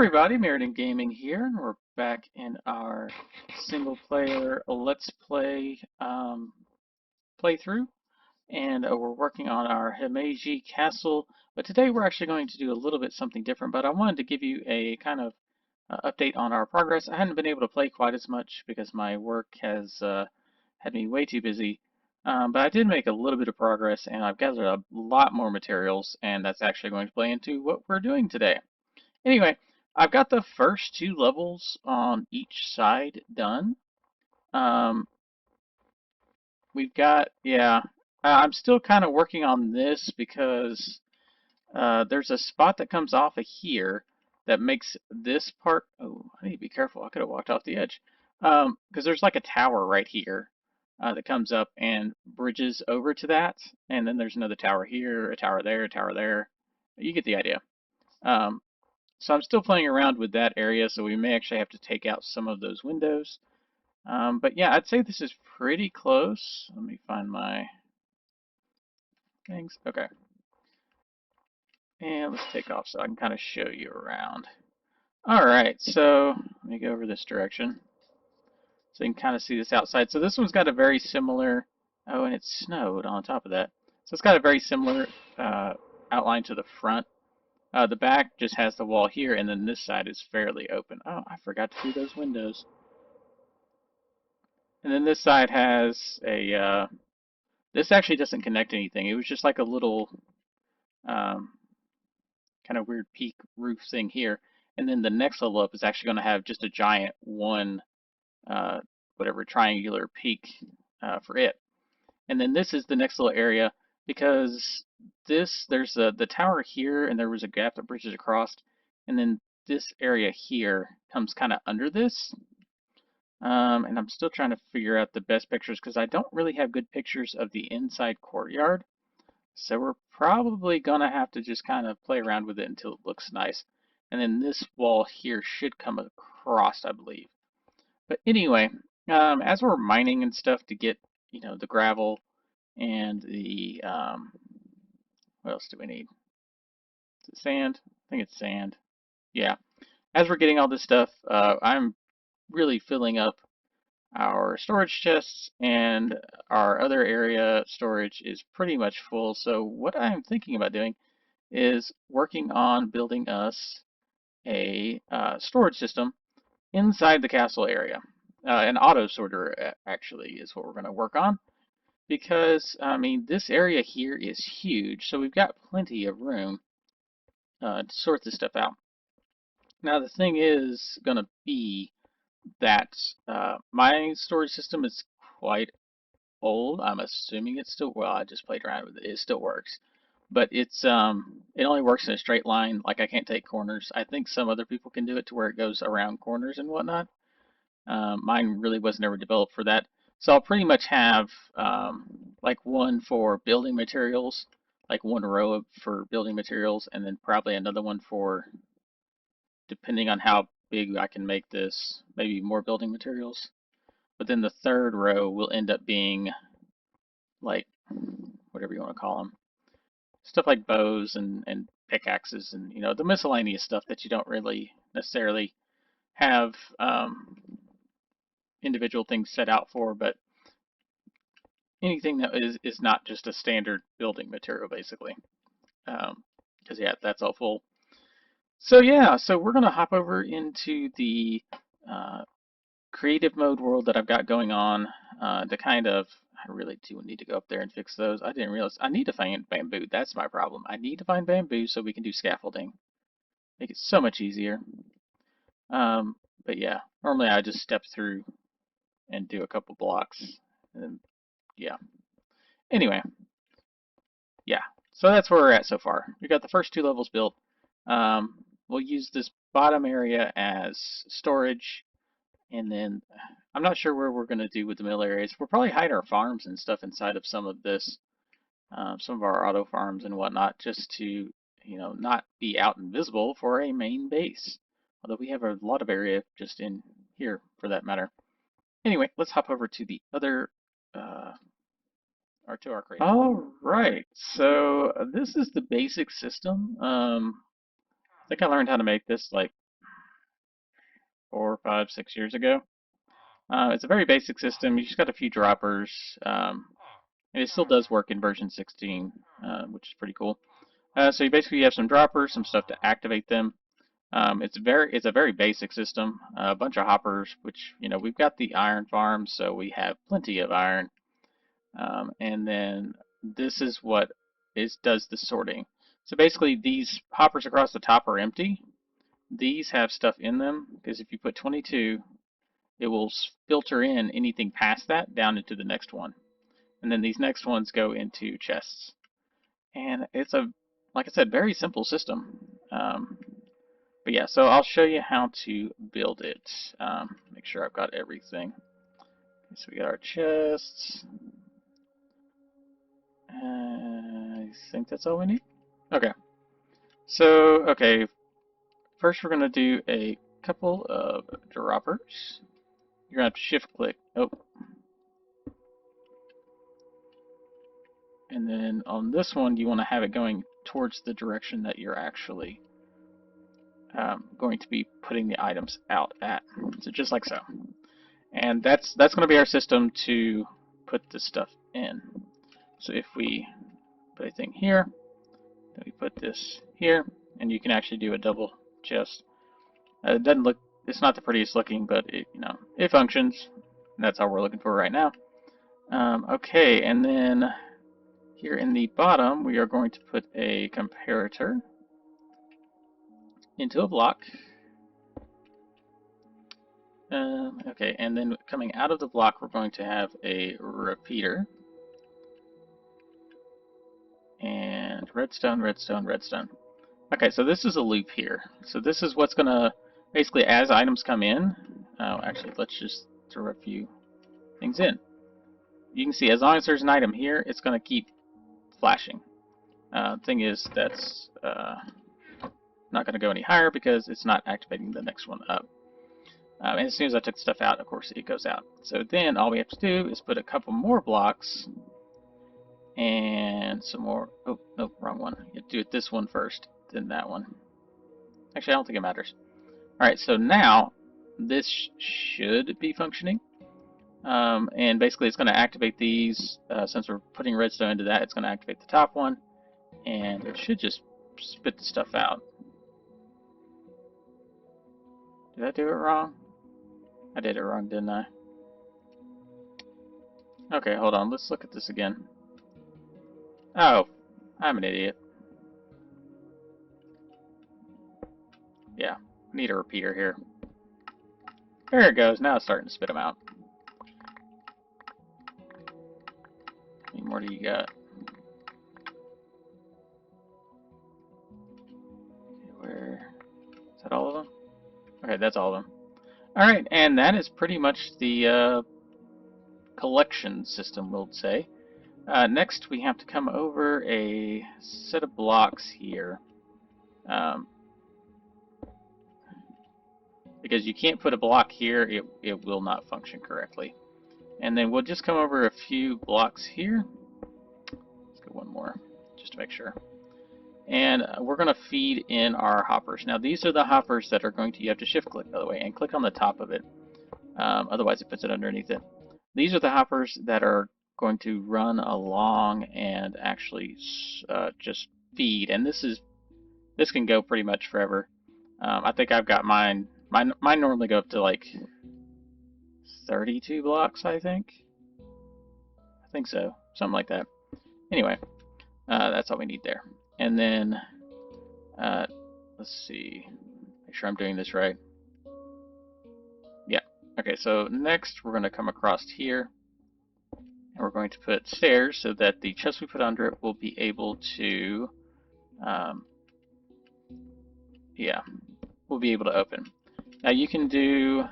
everybody, Meriden Gaming here, and we're back in our single player Let's Play playthrough, and we're working on our Himeji Castle, but today we're actually going to do a little bit something different, but I wanted to give you a kind of update on our progress. I hadn't been able to play quite as much because my work has had me way too busy, but I did make a little bit of progress, and I've gathered a lot more materials, and that's actually going to play into what we're doing today. Anyway, I've got the first two levels on each side done. Um, we've got, yeah, I'm still kind of working on this because there's a spot that comes off of here that makes this part, oh, I need to be careful. I could have walked off the edge. Because there's like a tower right here that comes up and bridges over to that. And then there's another tower here, a tower there, a tower there. You get the idea. Um, So I'm still playing around with that area, so we may actually have to take out some of those windows. But yeah, I'd say this is pretty close. Let me find my things. Okay. And let's take off so I can kind of show you around. Alright, so let me go over this direction so you can kind of see this outside. So this one's got a very similar, oh, and it snowed on top of that. So it's got a very similar outline to the front. The back just has the wall here, and then this side is fairly open. Oh, I forgot to do those windows. And then this side has a, this actually doesn't connect to anything. It was just like a little um, kind of weird peak roof thing here. And then the next level up is actually going to have just a giant one, uh, whatever, triangular peak for it. And then this is the next little area because there's the tower here and there was a gap that bridges across. And then this area here comes kind of under this. And I'm still trying to figure out the best pictures because I don't really have good pictures of the inside courtyard. So we're probably gonna have to just kind of play around with it until it looks nice. And then this wall here should come across, I believe. But anyway, as we're mining and stuff to get, the gravel and the, what else do we need? Is it sand? I think it's sand. Yeah. As we're getting all this stuff, I'm really filling up our storage chests, and our other area storage is pretty much full. So what I'm thinking about doing is working on building us a storage system inside the castle area. An auto sorter actually is what we're going to work on because I mean this area here is huge, so we've got plenty of room to sort this stuff out. Now the thing is going to be that my storage system is quite old. I'm assuming it's still, well, I just played around with it. It still works. But it only works in a straight line. Like I can't take corners. I think some other people can do it to where it goes around corners and whatnot. Mine really wasn't ever developed for that. So I'll pretty much have like one for building materials, like one row for building materials, and then probably another one for, depending on how big I can make this, maybe more building materials. But then the third row will end up being like whatever you want to call them, stuff like bows and pickaxes and the miscellaneous stuff that you don't really necessarily have individual things set out for, but anything that is not just a standard building material basically. Because yeah, that's all full. So yeah, so we're gonna hop over into the uh, creative mode world that I've got going on to kind of, I really do need to go up there and fix those. I didn't realize, I need to find bamboo. That's my problem. I need to find bamboo so we can do scaffolding. Make it so much easier. Um, but yeah, normally I just step through and do a couple blocks. And yeah. Anyway, yeah. So that's where we're at so far. We got the first two levels built. We'll use this bottom area as storage. And then I'm not sure where we're going to do with the middle areas. We'll probably hide our farms and stuff inside of some of this, some of our auto farms and whatnot, just to, not be out and visible for a main base. Although we have a lot of area just in here for that matter. Anyway, let's hop over to the other, or to our crate. All right, so this is the basic system. I think I learned how to make this like 4, 5, 6 years ago. It's a very basic system. You just got a few droppers, and it still does work in version 16, which is pretty cool. So you basically have some droppers, some stuff to activate them. It's a very basic system. A bunch of hoppers, which we've got the iron farm, so we have plenty of iron. And then this is what does the sorting. So basically, these hoppers across the top are empty. These have stuff in them because if you put 22, it will filter in anything past that down into the next one. And then these next ones go into chests. And it's like I said, very simple system. But yeah, so I'll show you how to build it. Make sure I've got everything. Okay, so we got our chests. I think that's all we need. Okay. So, first we're going to do a couple of droppers. You're going to have to shift click. Oh. And then on this one, you want to have it going towards the direction that you're actually going to be putting the items out at. So just like so. And that's going to be our system to put this stuff in. So if we put a thing here, then we put this here, and you can actually do a double chest. It doesn't look, it's not the prettiest looking, but it functions. That's all we're looking for right now. Okay, and then here in the bottom, we are going to put a comparator into a block. Okay, and then coming out of the block, we're going to have a repeater. And redstone, redstone, redstone. Okay, so this is a loop here. So this is what's going to, basically, as items come in, actually, let's just throw a few things in. You can see, as long as there's an item here, it's going to keep flashing. Thing is, that's not going to go any higher because it's not activating the next one up. And as soon as I took stuff out, of course, it goes out. So then all we have to do is put a couple more blocks and some more. Oh, no, wrong one. You have to do it this one first, then that one. Actually, I don't think it matters. Alright, so now this should be functioning. And basically, it's going to activate these. Since we're putting redstone into that, it's going to activate the top one. And it should just spit the stuff out. Did I do it wrong? I did it wrong, didn't I? Okay, hold on. Let's look at this again. Oh, I'm an idiot. Yeah, need a repeater here. There it goes. Now it's starting to spit them out. How many more do you got? Where is that? All of them? Okay, that's all of them. All right, and that is pretty much the collection system, we'll say. Next, we have to come over a set of blocks here. Because you can't put a block here, it will not function correctly. And then we'll just come over a few blocks here. Let's get one more, just to make sure. And we're going to feed in our hoppers. Now these are the hoppers that are going to, you have to shift click, by the way, and click on the top of it. Otherwise it puts it underneath it. These are the hoppers that are going to run along and actually just feed. And this can go pretty much forever. I think I've got mine. Mine normally go up to like 32 blocks, I think. I think so. Something like that. Anyway, that's all we need there. And then, let's see. Make sure I'm doing this right. Yeah. Okay, so next we're going to come across here. And we're going to put stairs so that the chest we put under it will be able to, yeah, we'll be able to open. Now you can do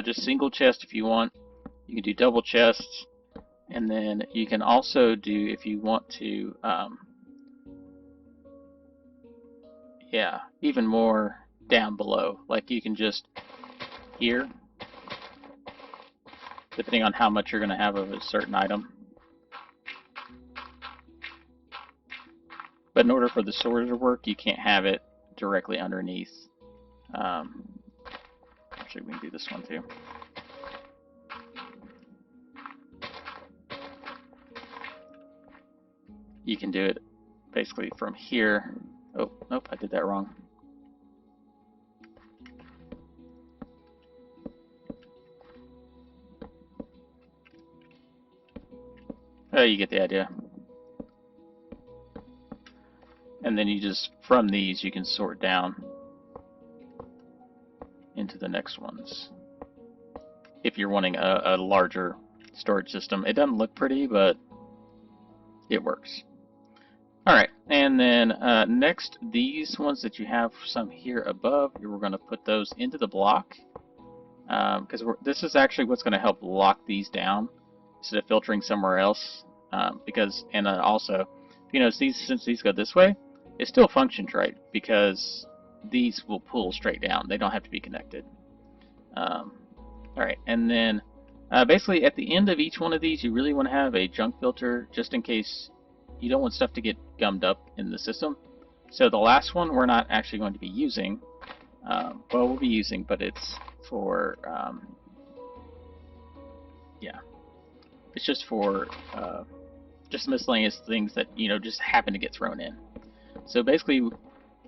just single chest if you want. You can do double chests, and then you can also do, if you want to, yeah, even more down below. Like you can just here, depending on how much you're going to have of a certain item. But in order for the sorter to work, you can't have it directly underneath. Just actually, we can do this one too. You can do it basically from here. Oh, nope, I did that wrong. Oh, you get the idea. And then you just, from these, you can sort down into the next ones. If you're wanting a larger storage system. It doesn't look pretty, but it works. Alright, and then next, these ones that you have some here above, we're going to put those into the block. Because this is actually what's going to help lock these down instead of filtering somewhere else. And also, if you notice, since these go this way, it still functions right because these will pull straight down. They don't have to be connected. Alright, and then basically at the end of each one of these, you really want to have a junk filter just in case you don't want stuff to get gummed up in the system. So the last one we're not actually going to be using. Well, we'll be using, but it's for, yeah, it's just for just miscellaneous things that, just happen to get thrown in. So basically,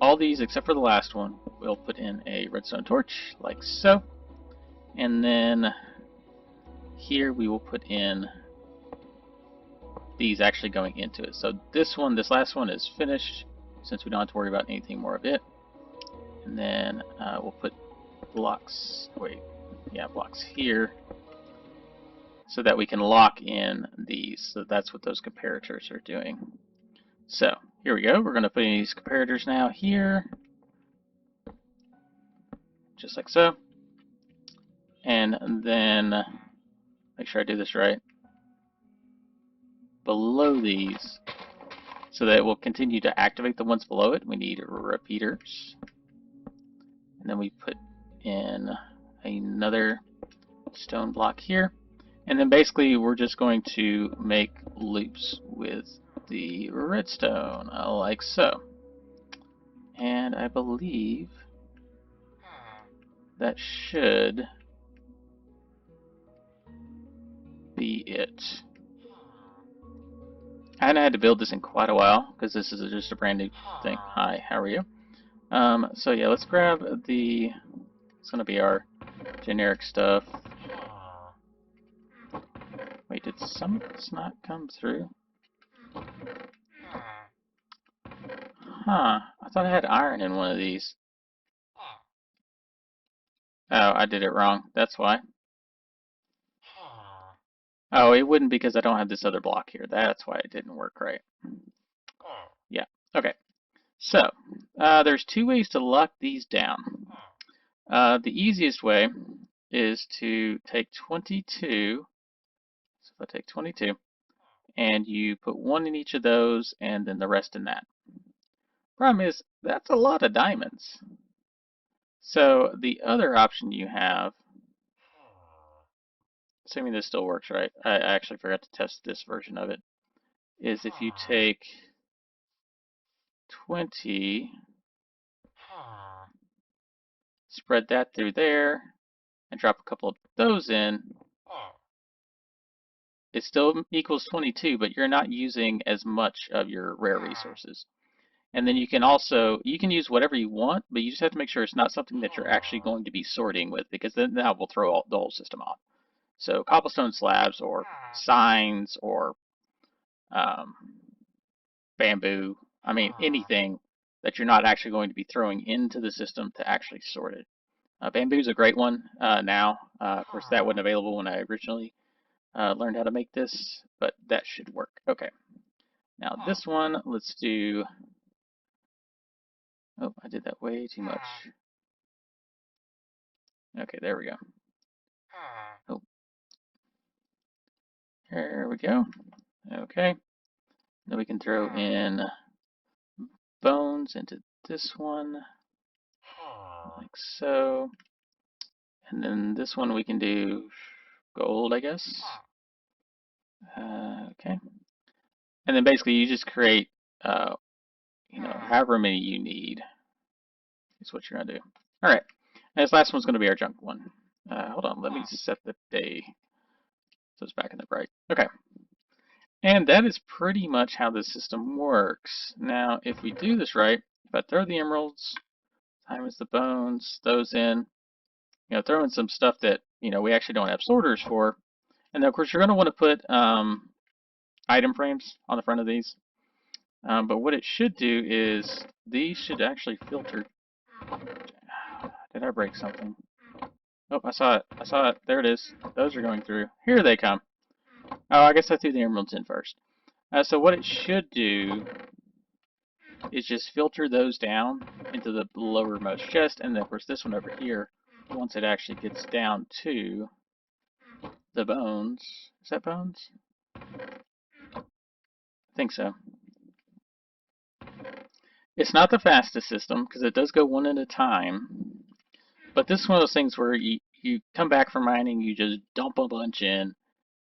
all these except for the last one, we'll put in a redstone torch, like so. And then here we will put in these actually going into it. So this last one is finished, since we don't have to worry about anything more of it. And then we'll put blocks here, so that we can lock in these. So that's what those comparators are doing. So here we go. We're going to put in these comparators now here, just like so. And then make sure I do this right. Below these, so that it will continue to activate the ones below it, we need repeaters. And then we put in another stone block here. And then basically we're just going to make loops with the redstone, like so. And I believe that should be it. I hadn't had to build this in quite a while, because this is just a brand new thing. Hi, how are you? So yeah, let's grab the, it's going to be our generic stuff. Wait, did some of this not come through? Huh, I thought I had iron in one of these. Oh, I did it wrong, that's why. Oh, it wouldn't because I don't have this other block here. That's why it didn't work right. Yeah, okay. So, there's two ways to lock these down. The easiest way is to take 22, so if I take 22, and you put one in each of those, and then the rest in that. Problem is, that's a lot of diamonds. So, the other option you have, assuming this still works right, I actually forgot to test this version of it, is if you take 20, spread that through there, and drop a couple of those in, it still equals 22, but you're not using as much of your rare resources. And then you can use whatever you want, but you just have to make sure it's not something that you're actually going to be sorting with, because then that will throw the whole system off. So cobblestone slabs or signs or bamboo, I mean anything that you're not actually going to be throwing into the system to actually sort it. Bamboo is a great one now. Of course, that wasn't available when I originally learned how to make this, but that should work. Okay. Now this one, let's do... Oh, I did that way too much. Okay, there we go. Oh, there we go. Okay. Then we can throw in bones into this one, like so. And then this one we can do gold, I guess. Okay. And then basically you just create, however many you need is what you're gonna do. All right. And this last one's going to be our junk one. Hold on, let me set the day so it's back in the bright. Okay. And that is pretty much how this system works. Now, if we do this right, if I throw the emeralds, time is the bones, those in, throw in some stuff that, we actually don't have sorters for. And then, of course, you're going to want to put item frames on the front of these. But what it should do is these should actually filter. Did I break something? Oh, I saw it. I saw it. There it is. Those are going through. Here they come. Oh, I guess I threw the emeralds in first. So what it should do is just filter those down into the lowermost chest, and then of course this one over here, once it actually gets down to the bones. Is that bones? I think so. It's not the fastest system because it does go one at a time, but this is one of those things where you come back from mining, you just dump a bunch in,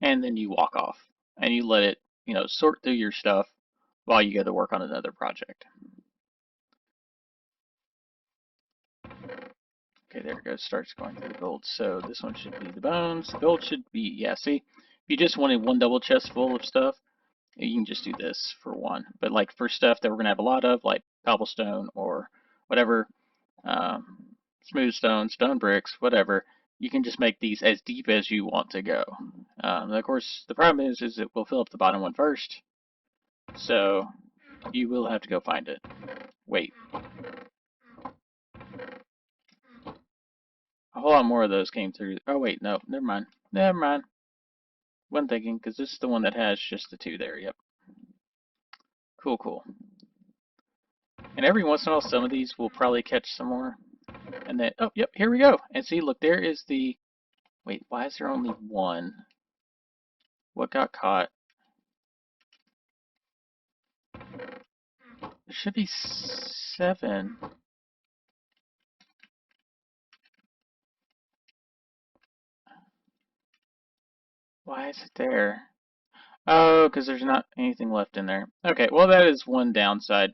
and then you walk off and you let it, sort through your stuff while you go to work on another project. Okay, there it goes. Starts going through the gold. So this one should be the bones. The gold should be, yeah, see, if you just wanted one double chest full of stuff, you can just do this for one. But like for stuff that we're going to have a lot of, like cobblestone or whatever, smooth stone, stone bricks, whatever, you can just make these as deep as you want to go. Of course, the problem is it will fill up the bottom one first. So you will have to go find it. Wait. A whole lot more of those came through. Oh, wait, no, never mind. Never mind. One thinking, because this is the one that has just the two there, yep. Cool, cool. And every once in a while, some of these will probably catch some more. And then, oh, yep, here we go. And see, look, there is the, wait, why is there only one? What got caught? There should be 7. Why is it there? Oh, because there's not anything left in there. Okay, well, that is one downside.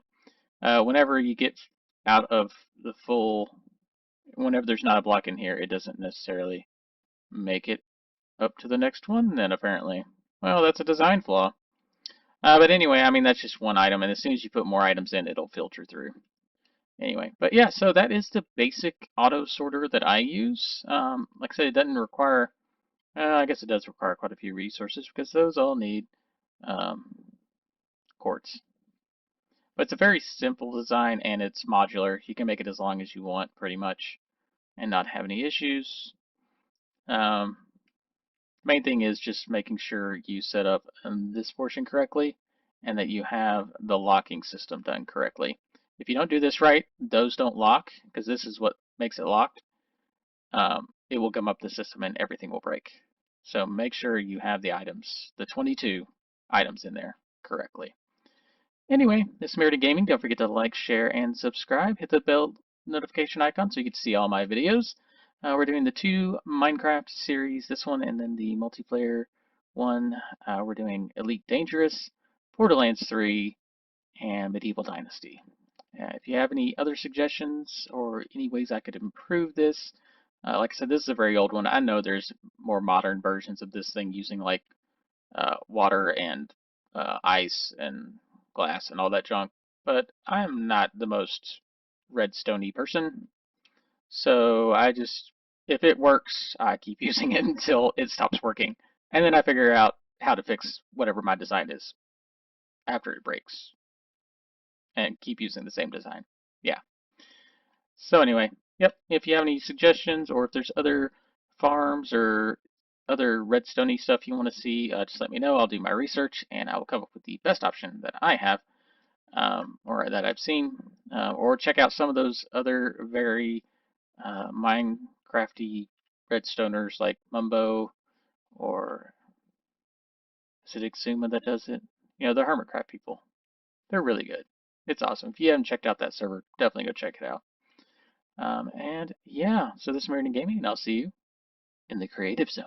Whenever you get out of the full, whenever there's not a block in here, it doesn't necessarily make it up to the next one, then apparently. Well, that's a design flaw. But anyway, I mean, that's just one item, and as soon as you put more items in, it'll filter through. Anyway, but yeah, so that is the basic auto sorter that I use. Like I said, it doesn't require, I guess it does require quite a few resources because those all need um, quartz. But it's a very simple design and it's modular. You can make it as long as you want pretty much and not have any issues. Um, Main thing is just making sure you set up this portion correctly and that you have the locking system done correctly. If you don't do this right, those don't lock because this is what makes it locked. It will come up the system and everything will break. So make sure you have the items, the 22 items in there correctly. Anyway, this is Merida Gaming. Don't forget to like, share, and subscribe. Hit the bell notification icon so you can see all my videos. We're doing the 2 Minecraft series, this one, and then the multiplayer one. We're doing Elite Dangerous, Borderlands 3, and Medieval Dynasty. If you have any other suggestions or any ways I could improve this, like I said, this is a very old one. I know there's more modern versions of this thing using like water and ice and glass and all that junk, but I'm not the most redstone-y person. So I just, if it works, I keep using it until it stops working. And then I figure out how to fix whatever my design is after it breaks and keep using the same design. Yeah. So anyway, yep, if you have any suggestions or if there's other farms or other redstone-y stuff you want to see, just let me know. I'll do my research and I will come up with the best option that I have or that I've seen. Or check out some of those other very Minecrafty redstoners like Mumbo or is it Exuma that does it? The Hermitcraft people. They're really good. It's awesome. If you haven't checked out that server, definitely go check it out. And yeah, so this is Meriden Gaming, and I'll see you in the creative zone.